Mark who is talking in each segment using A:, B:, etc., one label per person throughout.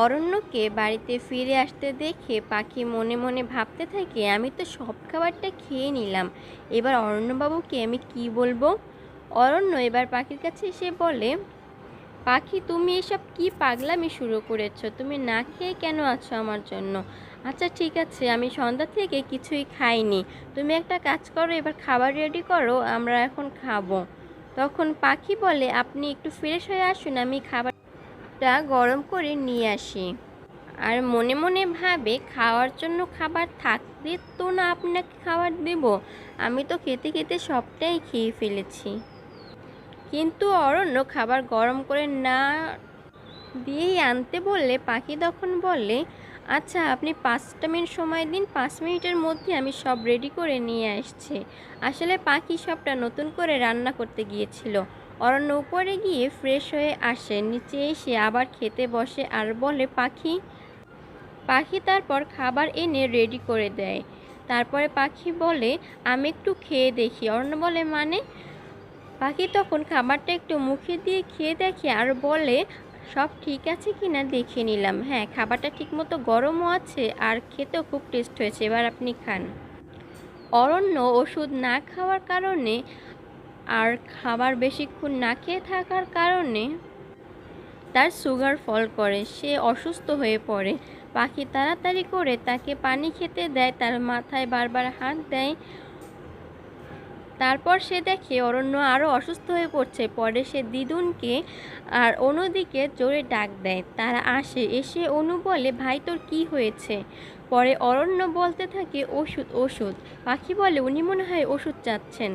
A: অরণ্যকে বাড়িতে ফিরে আসতে দেখে পাখি মনে মনে ভাবতে থাকে, আমি তো সব খাবারটা খেয়ে নিলাম, এবার অরণ্যবাবুকে আমি কি বলবো। অরণ্য এবার পাখির কাছে এসে বলে, পাখি তুমি এসব কি পাগলামি শুরু করেছো? তুমি না খেয়ে কেন আছো আমার জন্য? আচ্ছা ঠিক আছে, আমি সন্ধ্যা থেকে কিছুই খাইনি। তুমি একটা কাজ করো, এবার খাবার রেডি করো, আমরা এখন খাবো। তখন পাখি বলে, আপনি একটু ফ্রেশ হয়ে আসুন, আমি খাবারটা গরম করে নিয়ে আসি। আর মনে মনে ভাবে, খাওয়ার জন্য খাবার থাকলে তো না আপনাকে খাবার দেব, আমি তো খেতে খেতে সবটাই খেয়ে ফেলেছি। কিন্তু অরণ্য খাবার গরম করে না দিয়েই আনতে বললে পাখি তখন বলে, আচ্ছা আপনি 5টা মিনিট সময় দিন, 5 মিনিটের মধ্যে আমি সব রেডি করে নিয়ে আসছি। আসলে পাখি সবটা নতুন করে রান্না করতে গিয়েছিল। অরণ্য উপরে গিয়ে ফ্রেশ হয়ে আসে, নিচে এসে আবার খেতে বসে আর বলে, পাখি পাখি তারপর খাবার এনে রেডি করে দেয়। তারপরে পাখি বলে, আমি একটু খেয়ে দেখি। অরণ্য বলে, মানে? পাখি তখন খাবারটা একটু মুখে দিয়ে খেয়ে দেখে আর বলে, সব ঠিক আছে কিনা দেখে নিলাম, হ্যাঁ খাবারটা ঠিকমতো গরমও আছে আর খেতেও খুব টেস্ট হয়েছে, এবার আপনি খান। অরণ্য ওষুধ না খাওয়ার কারণে আর খাবার বেশিক্ষণ না খেয়ে থাকার কারণে তার সুগার ফল করে, সে অসুস্থ হয়ে পড়ে। পাখি তাড়াতাড়ি করে তাকে পানি খেতে দেয়, তার মাথায় বারবার হাত দেয়। তারপর সে দেখে অরণ্য আরও অসুস্থ হয়ে পড়ছে। পরে সে দিদুনকে আর অনুদিকে জোরে ডাক দেয়, তারা আসে। এসে অনু বলে, ভাই তোর কি হয়েছে? পরে অরণ্য বলতে থাকে, ওষুধ ওষুধ। পাখি বলে, উনি মনে হয় ওষুধ চাচ্ছেন।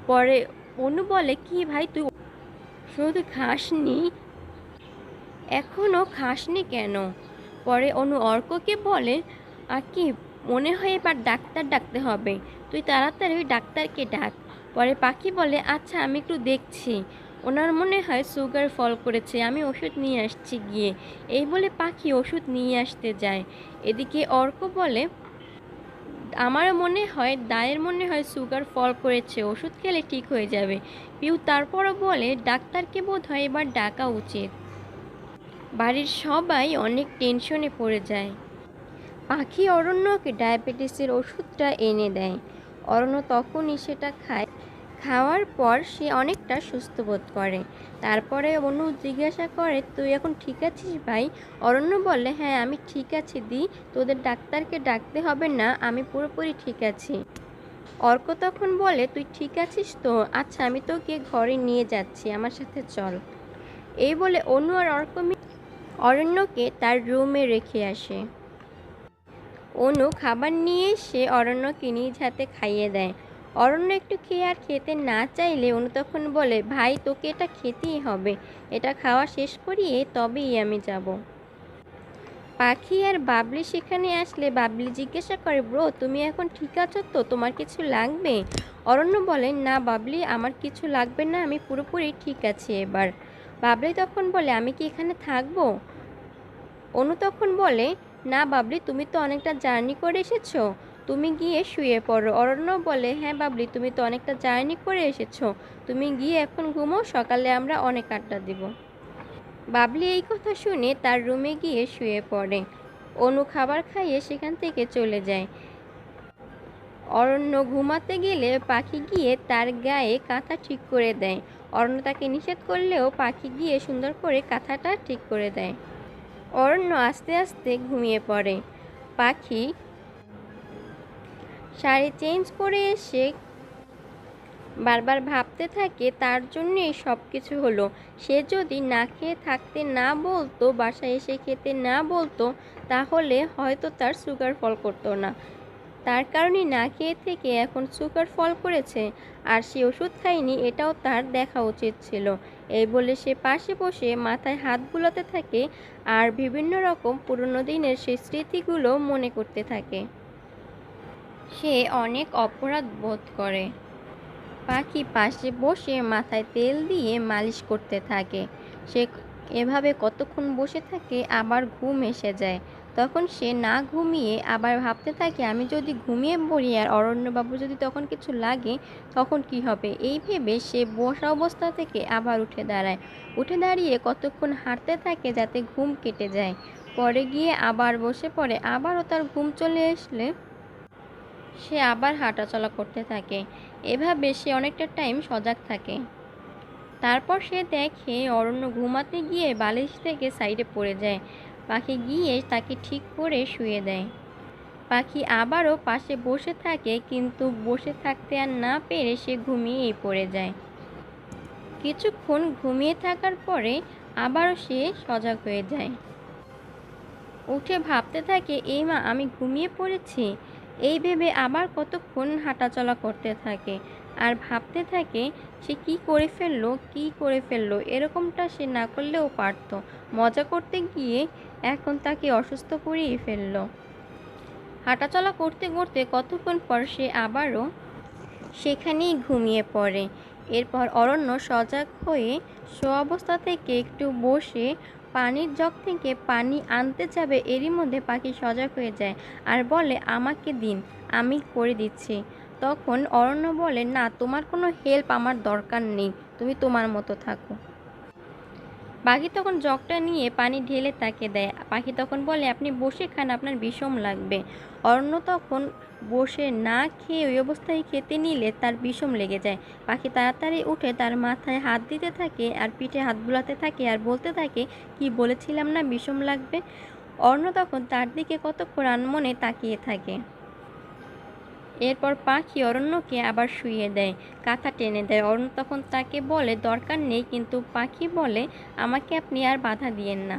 A: পরে অনু বলে, কি ভাই তুই শুধু খাসনি, এখনও খাসনি কেন? পরে অনু অর্ককে বলে, আর কি, মনে হয় এবার ডাক্তার ডাকতে হবে, তুই তাড়াতাড়ি ওই ডাক্তারকে ডাক। পরে পাখি বলে, আচ্ছা আমি একটু দেখছি, ওনার মনে হয় সুগার ফল করেছে, আমি ওষুধ নিয়ে আসছি গিয়ে। এই বলে পাখি ওষুধ নিয়ে আসতে যায়। এদিকে অর্ক বলে, আমারও মনে হয়, দায়ের মনে হয় সুগার ফল করেছে, ওষুধ খেলে ঠিক হয়ে যাবে। পিউ তারপরও বলে, ডাক্তারকে বোধ হয় এবার ডাকা উচিত। বাড়ির সবাই অনেক টেনশনে পড়ে যায়। পাখি অরণ্যকে ডায়াবেটিসের ওষুধটা এনে দেয়। অরণ্য তখনই সেটা খায়। খাওয়ার পর সে অনেকটা সুস্থ বোধ করে। তারপরে অনু জিজ্ঞাসা করে, তুই এখন ঠিক আছিস ভাই? অরণ্য বলে, হ্যাঁ আমি ঠিক আছি দি, তোদের ডাক্তারকে ডাকতে হবে না, আমি পুরোপুরি ঠিক আছি। অর্ক তখন বলে, তুই ঠিক আছিস তো? আচ্ছা আমি তোকে ঘরে নিয়ে যাচ্ছি, আমার সাথে চল। এই বলে অনু আর অর্ক অরণ্যকে তার রুমে রেখে আসে। অনু খাবার নিয়ে এসে অরণ্যকে নিজ হাতে খাইয়ে দেয়। অরণ্য একটু খেয়ে আর খেতে না চাইলে অনু তখন বলে, ভাই তোকে এটা খেতেই হবে, এটা খাওয়া শেষ করিয়ে তবেই আমি যাব। পাখি আর বাবলি সেখানে আসলে বাবলি জিজ্ঞাসা করে, ব্রো তুমি এখন ঠিক আছো তো, তোমার কিছু লাগবে? অরণ্য বলে, না বাবলি আমার কিছু লাগবে না, আমি পুরোপুরি ঠিক আছি এবার। বাবলি তখন বলে, আমি কি এখানে থাকবো? অনু তখন বলে, না বাবলি তুমি তো অনেকটা জার্নি করে এসেছো, তুমি গিয়ে শুয়ে পড়ো। অরণ্য বলে, হ্যাঁ বাবলি তুমি তো অনেকটা জার্নি করে এসেছো, তুমি গিয়ে এখন ঘুমো, সকালে আমরা অনেক আড্ডা দিব। বাবলি এই কথা শুনে তার রুমে গিয়ে শুয়ে পড়ে। অনু খাবার খাইয়ে সেখান থেকে চলে যায়। অরণ্য ঘুমাতে গেলে পাখি গিয়ে তার গায়ে কাঁথা ঠিক করে দেয়। অরণ্য তাকে নিষেধ করলেও পাখি গিয়ে সুন্দর করে কাঁথাটা ঠিক করে দেয়। অরণ্য আস্তে আস্তে ঘুমিয়ে পড়ে। পাখি শাড়ি চেঞ্জ করে এসে বারবার ভাবতে থাকে, তার জন্যই সব কিছু হলো। সে যদি না খেয়ে থাকতে না বলতো, বাসায় এসে খেতে না বলতো, তাহলে হয়তো তার সুগার ফল করতো না। তার কারণে না খেয়ে থেকে এখন সুগার ফল করেছে, আর সে ওষুধ খায়নি, এটাও তার দেখা উচিত ছিল। এই বলে সে পাশে বসে মাথায় হাত বুলাতে থাকে আর বিভিন্ন রকম পুরনো দিনের সেই স্মৃতিগুলো মনে করতে থাকে। সে অনেক অপরাধ বোধ করে। পাখি পাশে বসে মাথায় তেল দিয়ে মালিশ করতে থাকে। সে এভাবে কতক্ষণ বসে থাকে, আবার ঘুম এসে যায়। তখন সে না ঘুমিয়ে আবার ভাবতে থাকে, আমি যদি ঘুমিয়ে পড়ি আর অরণ্যবাবু যদি তখন কিছু লাগে, তখন কি হবে। এই ভেবে সে বসা অবস্থা থেকে আবার উঠে দাঁড়ায়। উঠে দাঁড়িয়ে কতক্ষণ হাঁটতে থাকে যাতে ঘুম কেটে যায়। পরে গিয়ে আবার বসে পড়ে। আবারও তার ঘুম চলে আসলে সে আবার হাঁটাচলা করতে থাকে। এভাবে সে অনেকটা টাইম সজাগ থাকে। তারপর সে দেখে অরণ্য ঘুমাতে গিয়ে বালিশ থেকে সাইডে পড়ে যায়। পাখি গিয়ে তাকে ঠিক করে শুয়ে দেয়। পাখি আবারও পাশে বসে থাকে, কিন্তু বসে থাকতে আর না পেরে সে ঘুমিয়েই পড়ে যায়। কিছুক্ষণ ঘুমিয়ে থাকার পরে আবারও সে সজাগ হয়ে যায়। উঠে ভাবতে থাকে, এই মা আমি ঘুমিয়ে পড়েছি। এই ভেবে আবার কতক্ষণ হাঁটাচলা করতে থাকে আর ভাবতে থাকে সে কি করে ফেললো, এরকমটা সে না করলেও পারতো। মজা করতে গিয়ে এখন তাকে অসুস্থ করেই ফেললো। হাঁটাচলা করতে করতে কতক্ষণ পর সে আবারও সেখানেই ঘুমিয়ে পড়ে। এরপর অরণ্য সজাগ হয়ে অবস্থা থেকে একটু বসে পানির জগ থেকে পানি আনতে যাবে, এরই মধ্যে পাখি সজাগ হয়ে যায় আর বলে, আমাকে দিন, আমি করে দিচ্ছি। তখন অরণ্য বলে, না, তোমার কোনো হেল্প আমার দরকার নেই, তুমি তোমার মতো থাকো। পাখি তখন জগটা নিয়ে পানি ঢেলে তাকে দেয়। পাখি তখন বলে, আপনি বসে খান, আপনার বিষম লাগবে। অরণ্য তখন বসে না খেয়ে ওই অবস্থায় খেতে নিলে তার বিষম লেগে যায়। পাখি তাড়াতাড়ি উঠে তার মাথায় হাত দিতে থাকে আর পিঠে হাত বুলাতে থাকে আর বলতে থাকে, কি বলেছিলাম না বিষম লাগবে। অরণ্য তখন তার দিকে কতক্ষণ আনমনে তাকিয়ে থাকে। এরপর পাখি অরণ্যকে আবার শুইয়ে দেয়, কাঁথা টেনে দেয়। অরণ্য তখন তাকে বলে, দরকার নেই, কিন্তু পাখি বলে, আমাকে আপনি আর বাধা দিয়েন না।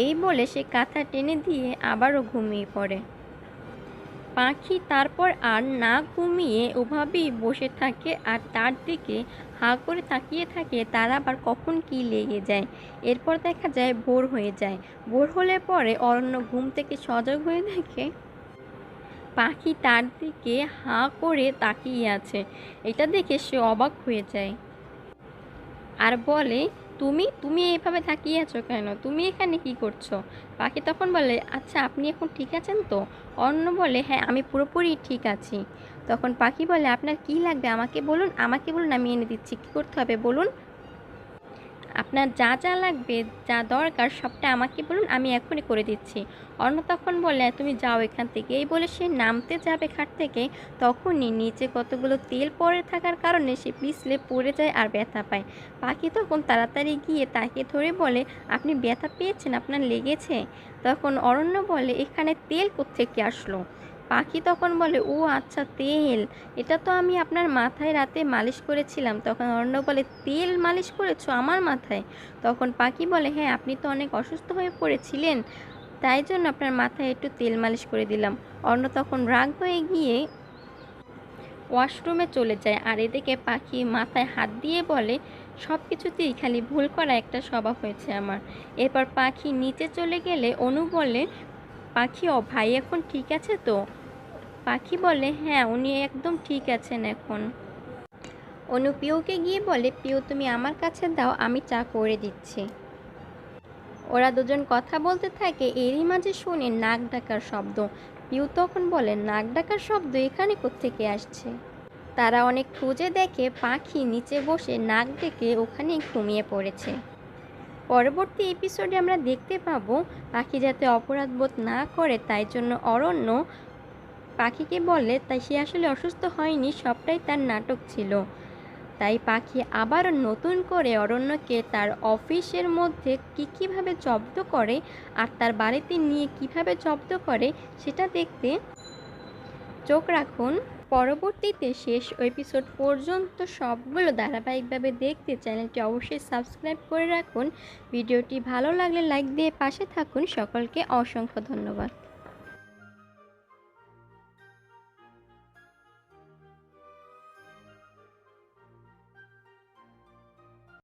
A: এই বলে সে কাঁথা টেনে দিয়ে আবারও ঘুমিয়ে পড়ে। পাখি তারপর আর না ঘুমিয়ে ওভাবেই বসে থাকে আর তার দিকে হাঁ করে তাকিয়ে থাকে, তার আবার কখন কি লেগে যায়। এরপর দেখা যায় ভোর হয়ে যায়। ভোর হলে পরে অরণ্য ঘুম থেকে সজাগ হয়ে দেখে পাখি তার দিকে হাঁ করে তাকিয়ে আছে। এটা দেখে সে অবাক হয়ে যায় আর বলে, তুমি তুমি এইভাবে তাকিয়ে আছো কেন? তুমি এখানে কি করছো? পাখি তখন বলে, আচ্ছা আপনি এখন ঠিক আছেন তো? অন্য বলে, হ্যাঁ আমি পুরোপুরি ঠিক আছি। তখন পাখি বলে, আপনার কি লাগবে আমাকে বলুন, আমি এনে দিচ্ছি। কি করতে হবে বলুন? আপনার যা যা লাগবে, যা দরকার সবটা আমাকে বলুন, আমি এখনই করে দিচ্ছি। অর্ণ তখন বলে, তুমি যাও এখান থেকে। এই বলে সে নামতে যাবে খাট থেকে, তখনই নিচে কতগুলো তেল পড়ে থাকার কারণে সে পিছলে পড়ে যায় আর ব্যথা পায়। পাখি তখন তাড়াতাড়ি গিয়ে তাকে ধরে বলে, আপনি ব্যথা পেয়েছেন, আপনার লেগেছে? তখন অরণ্য বলে, এখানে তেল কোত্থেকে আসলো? পাখি তখন বলে, ও আচ্ছা তেল, এটা তো আমি আপনার মাথায় রাতে মালিশ করেছিলাম। তখন অরণ্য বলে, তেল মালিশ করেছো আমার মাথায়? তখন পাখি বলে, হ্যাঁ আপনি তো অনেক অসুস্থ হয়ে পড়েছিলেন, তাই জন্য আপনার মাথায় একটু তেল মালিশ করে দিলাম। অরণ্য তখন রাগ হয়ে গিয়ে ওয়াশরুমে চলে যায় আর এদিকে পাখি মাথায় হাত দিয়ে বলে, সব কিছুতেই খালি ভুল করা একটা স্বভাব হয়েছে আমার। এরপর পাখি নিচে চলে গেলে অনু বলে, পাখি ও ভাই এখন ঠিক আছে তো? পাখি বলে, হ্যাঁ উনি একদম ঠিক আছেন এখন। অনু পিউকে গিয়ে বলে, পিউ তুমি আমার কাছে দাও, আমি চা করে দিচ্ছি। ওরা দুজন কথা বলতে থাকে, এরই মাঝে শুনে নাক ডাকার শব্দ। পিউ তখন বলে, নাক ডাকার শব্দ এখানে কোত্থেকে আসছে? তারা অনেক খুঁজে দেখে পাখি নিচে বসে নাক ডেকে ওখানেই ঘুমিয়ে পড়েছে। পরবর্তী এপিসোডে আমরা দেখতে পাবো পাখি যাতে অপরাধ বোধ না করে, তাই জন্য অরণ্য পাখিকে বলে, তাই সে আসলে অসুস্থ হয়নি, সবটাই তার নাটক ছিল। তাই পাখি আবার নতুন করে অরণ্যকে তার অফিসের মধ্যে কীভাবে জব্দ করে আর তার বাড়িতে নিয়ে কিভাবে জব্দ করে সেটা দেখতে চোখ রাখুন। পরবর্তীতে শেষ এপিসোড পর্যন্ত সবগুলো ধারাবাহিকভাবে দেখতে চ্যানেলটি অবশ্যই সাবস্ক্রাইব করে রাখুন। ভিডিওটি ভালো লাগলে লাইক দিয়ে পাশে থাকুন। সকলকে অসংখ্য ধন্যবাদ।